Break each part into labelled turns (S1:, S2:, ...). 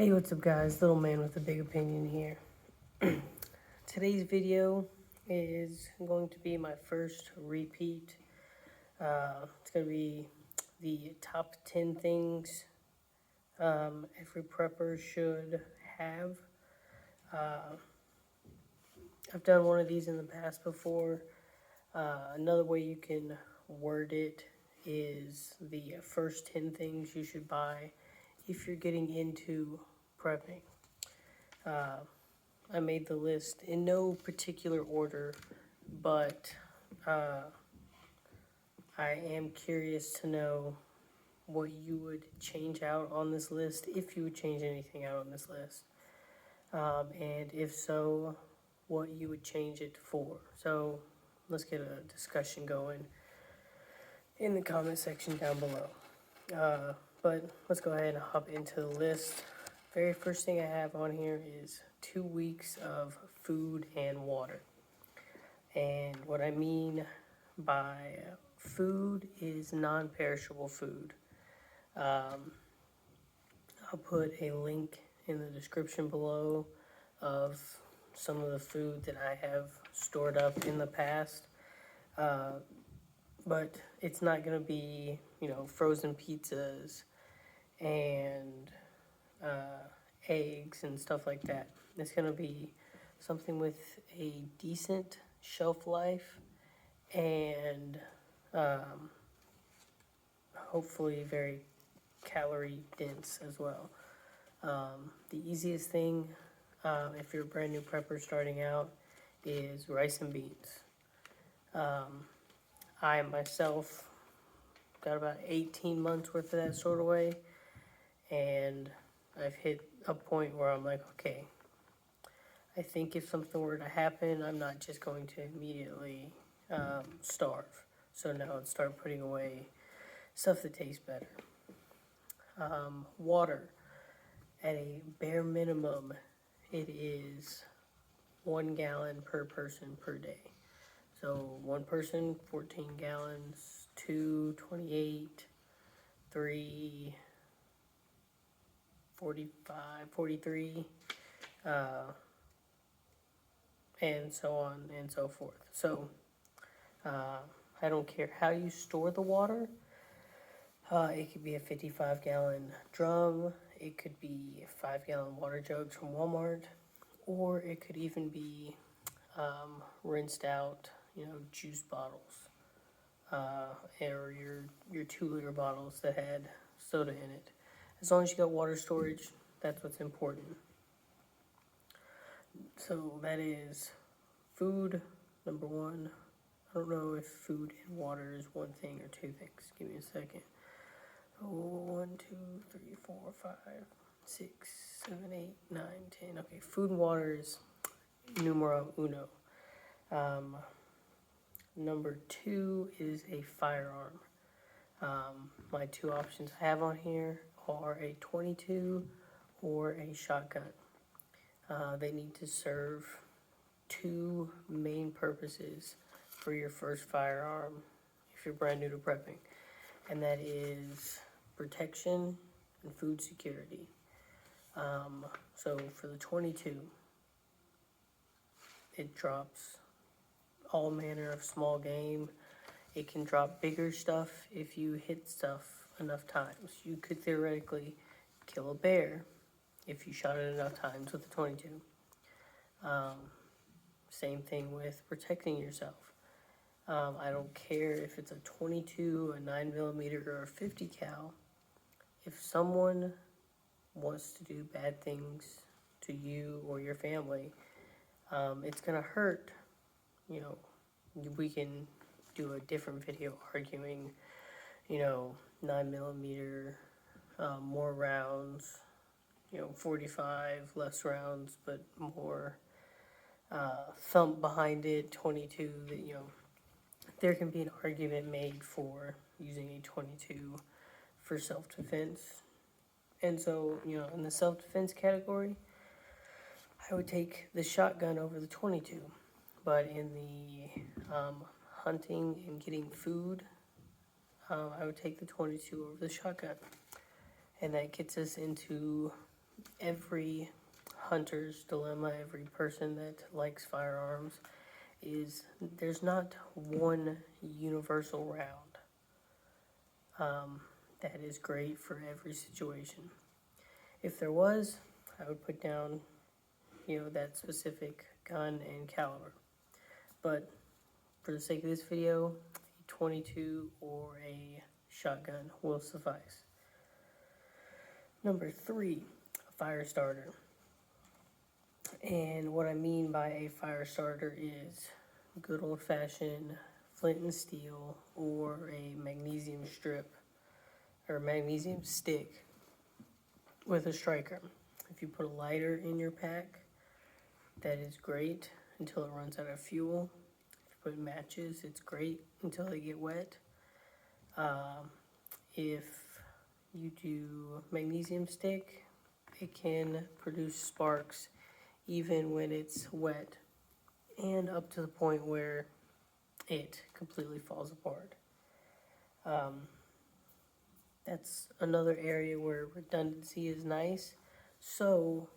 S1: Hey, what's up guys? Little man with a big opinion here. Today's video is going to be my first repeat. It's going to be the top 10 things every prepper should have. I've done one of these in the past before. Another way you can word it is the first 10 things you should buy if you're getting into prepping. I made the list in no particular order, but I am curious to know what you would change out on this list, if you would change anything out on this list, and if so, what you would change it for. So let's get a discussion going in the comment section down below. But let's go ahead and hop into the list. Very first thing I have on here is 2 weeks of food and water. And what I mean by food is non-perishable food. I'll put a link in the description below of some of the food that I have stored up in the past. But it's not going to be, frozen pizzas and eggs and stuff like that. It's going to be something with a decent shelf life and hopefully very calorie dense as well. The easiest thing if you're a brand new prepper starting out is rice and beans. I myself got about 18 months worth of that stored away, and I've hit a point where I'm like, okay, I think if something were to happen, I'm not just going to immediately starve. So now I'd start putting away stuff that tastes better. Water, at a bare minimum, it is 1 gallon per person per day. So one person, 14 gallons, 2, 28, 3, 45, 43, and so on and so forth. So I don't care how you store the water. It could be a 55-gallon drum. It could be 5-gallon water jugs from Walmart, or it could even be rinsed out, juice bottles, or your 2-liter bottles that had soda in it. As long as you got water storage, that's what's important. So that is food, number one. I don't know if food and water is one thing or two things. Give me a second. So 1, 2, 3, 4, 5, 6, 7, 8, 9, 10. Okay, food and water is numero uno. Number 2 is a firearm. My 2 options I have on here are a 22 or a shotgun. They need to serve 2 main purposes for your first firearm if you're brand new to prepping, and that is protection and food security. So for the 22, it drops all manner of small game. It can drop bigger stuff if you hit stuff enough times. You could theoretically kill a bear if you shot it enough times with the 22. Same thing with protecting yourself. I don't care if it's a 22, a 9mm, or a 50 cal. If someone wants to do bad things to you or your family, it's gonna hurt. We can do a different video arguing, 9mm, more rounds, 45, less rounds, but more thump behind it, 22, that, there can be an argument made for using a 22 for self-defense. And so, in the self-defense category, I would take the shotgun over the 22. But in the hunting and getting food, I would take the 22 over the shotgun. And that gets us into every hunter's dilemma, every person that likes firearms, is there's not one universal round that is great for every situation. If there was, I would put down, that specific gun and caliber. But for the sake of this video, a 22 or a shotgun will suffice. Number 3, a fire starter. And what I mean by a fire starter is good old-fashioned flint and steel or a magnesium strip or magnesium stick with a striker. If you put a lighter in your pack, that is great until it runs out of fuel. If you put matches, it's great until they get wet. If you do magnesium stick, it can produce sparks even when it's wet and up to the point where it completely falls apart. That's another area where redundancy is nice. So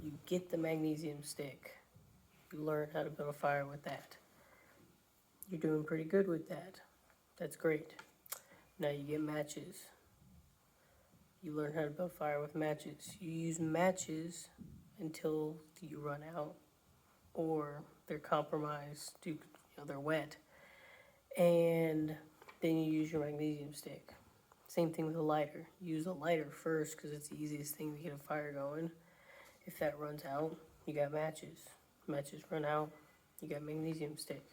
S1: you get the magnesium stick. You learn how to build a fire with that. You're doing pretty good with that. That's great. Now you get matches. You learn how to build fire with matches. You use matches until you run out or they're compromised, they're wet. And then you use your magnesium stick. Same thing with a lighter. Use a lighter first because it's the easiest thing to get a fire going. If that runs out, you got matches. Matches run out, you got magnesium stick.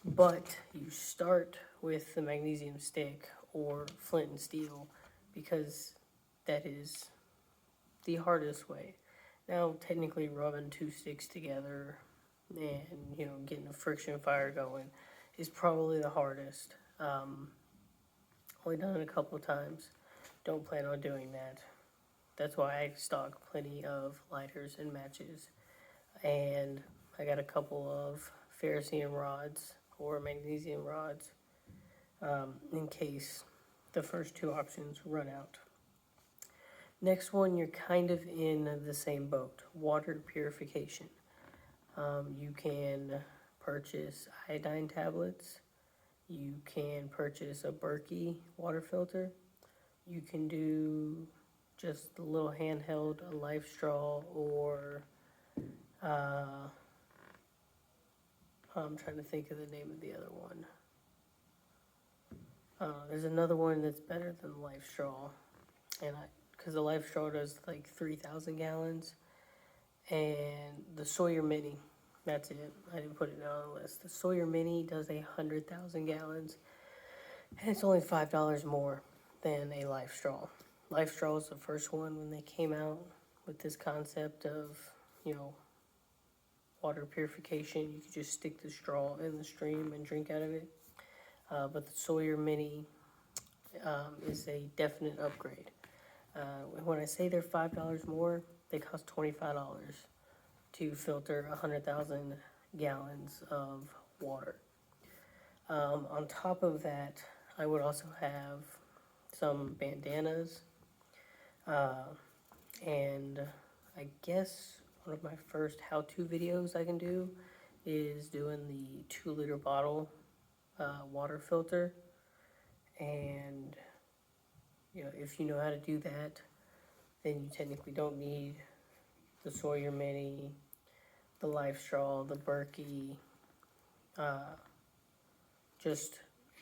S1: But you start with the magnesium stick or flint and steel because that is the hardest way. Now, technically rubbing 2 sticks together and, getting a friction fire going is probably the hardest. Only done it a couple of times. Don't plan on doing that. That's why I stock plenty of lighters and matches. And I got a couple of ferrocerium rods or magnesium rods in case the first 2 options run out. Next one, you're kind of in the same boat, water purification. You can purchase iodine tablets. You can purchase a Berkey water filter. You can do just a little handheld, a Life Straw, or I'm trying to think of the name of the other one. There's another one that's better than Life Straw, because the Life Straw does like 3,000 gallons, and the Sawyer Mini, that's it. I didn't put it on the list. The Sawyer Mini does 100,000 gallons, and it's only $5 more than a Life Straw. Life Straw was the first one when they came out with this concept of, water purification. You could just stick the straw in the stream and drink out of it. But the Sawyer Mini is a definite upgrade. When I say they're $5 more, they cost $25 to filter 100,000 gallons of water. On top of that, I would also have some bandanas, and I guess one of my first how-to videos I can do is doing the 2-liter bottle water filter. And if you know how to do that, then you technically don't need the Sawyer Mini, the Life Straw, the Berkey. Just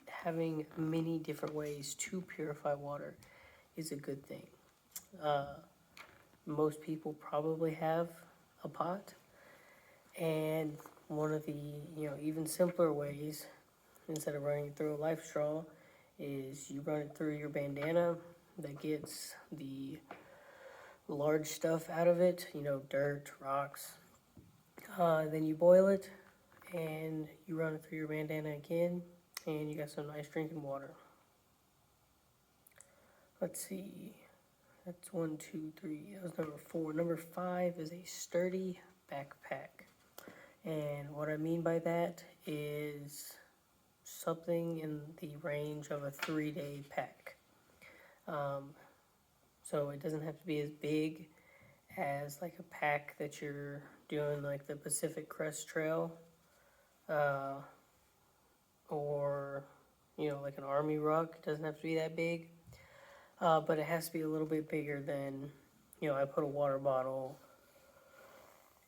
S1: having many different ways to purify water is a good thing. Most people probably have a pot, and one of the even simpler ways, instead of running it through a Life Straw, is you run it through your bandana that gets the large stuff out of it, dirt, rocks. Then you boil it and you run it through your bandana again, and you got some nice drinking water. Let's see, that's 1, 2, 3, that was number 4. Number 5 is a sturdy backpack. And what I mean by that is something in the range of a 3-day pack. So it doesn't have to be as big as like a pack that you're doing like the Pacific Crest Trail, or like an army ruck. It doesn't have to be that big, but it has to be a little bit bigger than, I put a water bottle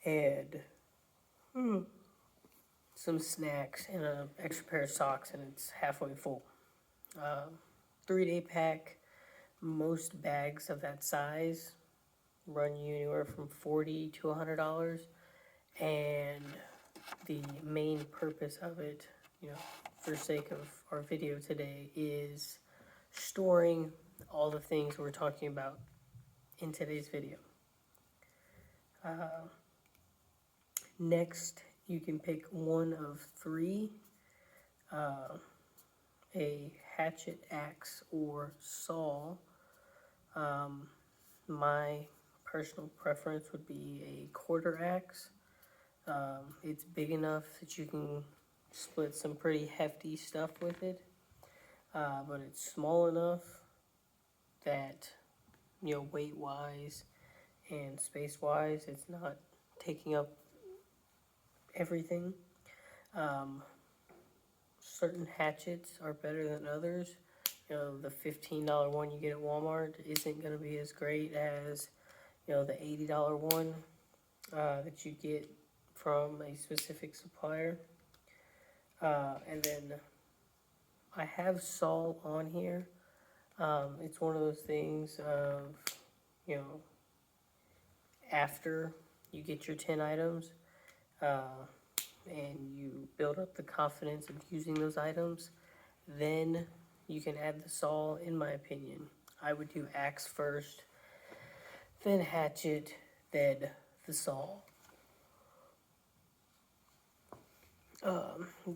S1: and some snacks and an extra pair of socks, and it's halfway full. 3-day pack, most bags of that size run you anywhere from $40 to $100, and the main purpose of it, for sake of our video today, is storing all the things we're talking about in today's video. Next, you can pick one of 3, a hatchet, axe, or saw. My personal preference would be a quarter axe. It's big enough that you can split some pretty hefty stuff with it, but it's small enough that, weight-wise and space-wise, it's not taking up everything. Certain hatchets are better than others. The $15 one you get at Walmart isn't going to be as great as, the $80 one that you get from a specific supplier. And then I have saw on here. It's one of those things of, after you get your 10 items, and you build up the confidence of using those items, then you can add the saw, in my opinion. I would do axe first, then hatchet, then the saw.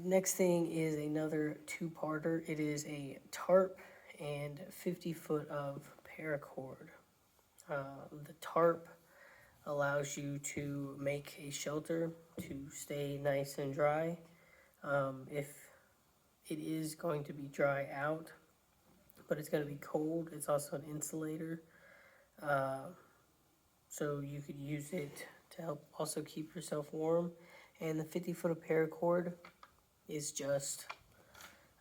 S1: Next thing is another 2-parter. It is a tarp and 50 foot of paracord. The tarp allows you to make a shelter to stay nice and dry. If it is going to be dry out, but it's going to be cold, it's also an insulator. So you could use it to help also keep yourself warm. And the 50 foot of paracord is just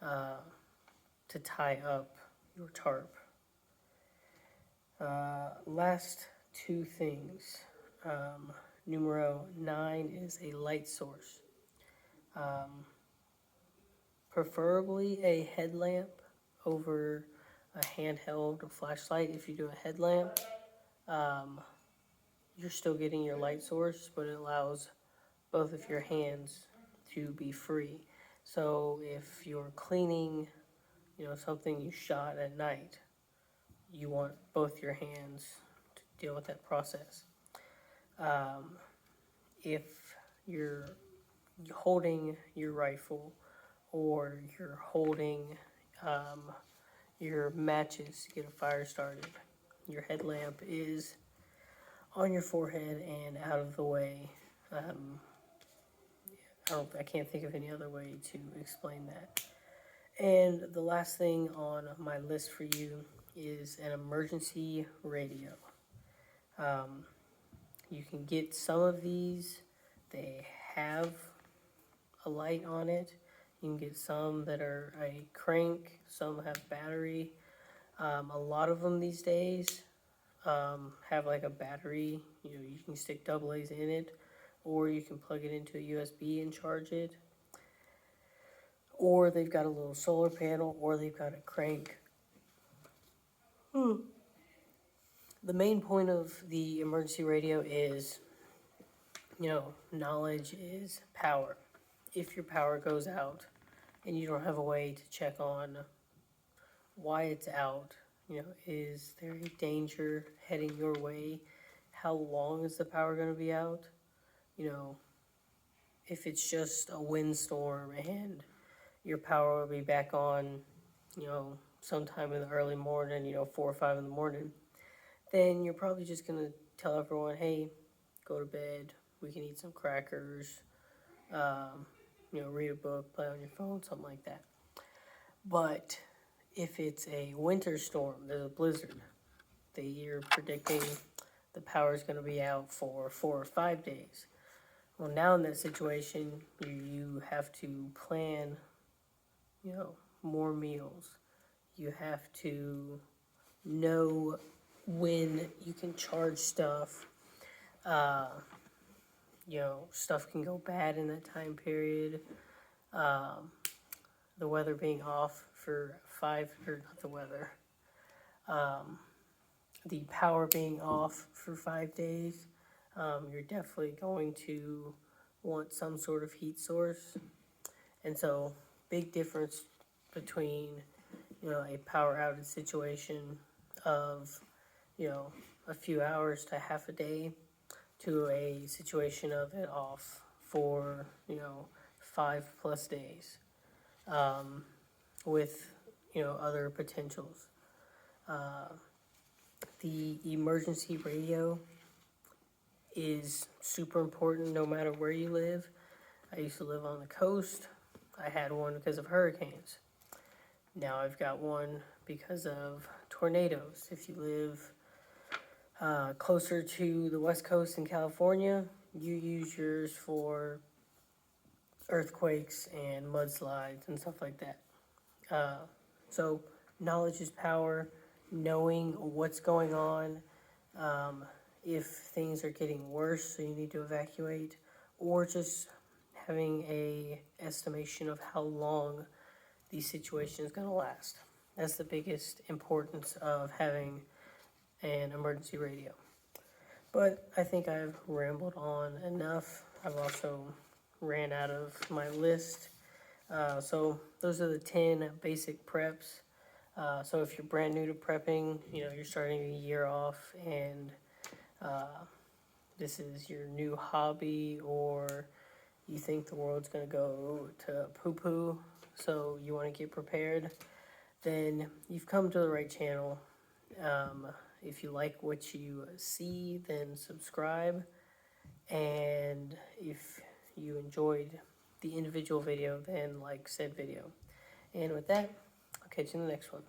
S1: to tie up your tarp. Last 2 things. Numero 9 is a light source. Preferably a headlamp over a handheld flashlight. If you do a headlamp, you're still getting your light source, but it allows both of your hands to be free. So if you're cleaning, something you shot at night, you want both your hands to deal with that process. If you're holding your rifle, or you're holding your matches to get a fire started, your headlamp is on your forehead and out of the way. I can't think of any other way to explain that. And the last thing on my list for you is an emergency radio. You can get some of these. They have a light on it. You can get some that are a crank, some have battery. A lot of them these days have like a battery. You can stick AA's in it, or you can plug it into a USB and charge it. Or they've got a little solar panel, or they've got a crank. The main point of the emergency radio is, knowledge is power. If your power goes out and you don't have a way to check on why it's out, is there a danger heading your way? How long is the power going to be out? If it's just a windstorm and your power will be back on, sometime in the early morning, 4 or 5 in the morning, then you're probably just going to tell everyone, hey, go to bed, we can eat some crackers, read a book, play on your phone, something like that. But if it's a winter storm, there's a blizzard, you're predicting the the power is going to be out for 4 or 5 days. Well, now in that situation, you have to plan, more meals. You have to know when you can charge stuff. Stuff can go bad in that time period. The weather being off for the power being off for 5 days, you're definitely going to want some sort of heat source. And so, big difference between, a power outage situation of, a few hours to half a day to a situation of it off for, 5+ days, with, other potentials. The emergency radio is super important no matter where you live. I used to live on the coast. I had one because of hurricanes. Now I've got one because of tornadoes. If you live closer to the West Coast in California, you use yours for earthquakes and mudslides and stuff like that. So knowledge is power. Knowing what's going on, if things are getting worse, so you need to evacuate, or just having a estimation of how long the situation is going to last. That's the biggest importance of having an emergency radio. But I think I've rambled on enough. I've also ran out of my list. So those are the 10 basic preps. So if you're brand new to prepping, you're starting a year off and this is your new hobby, or you think the world's going to go to poo-poo, so you want to get prepared, then you've come to the right channel. If you like what you see, then subscribe. And if you enjoyed the individual video, then like said video. And with that, I'll catch you in the next one.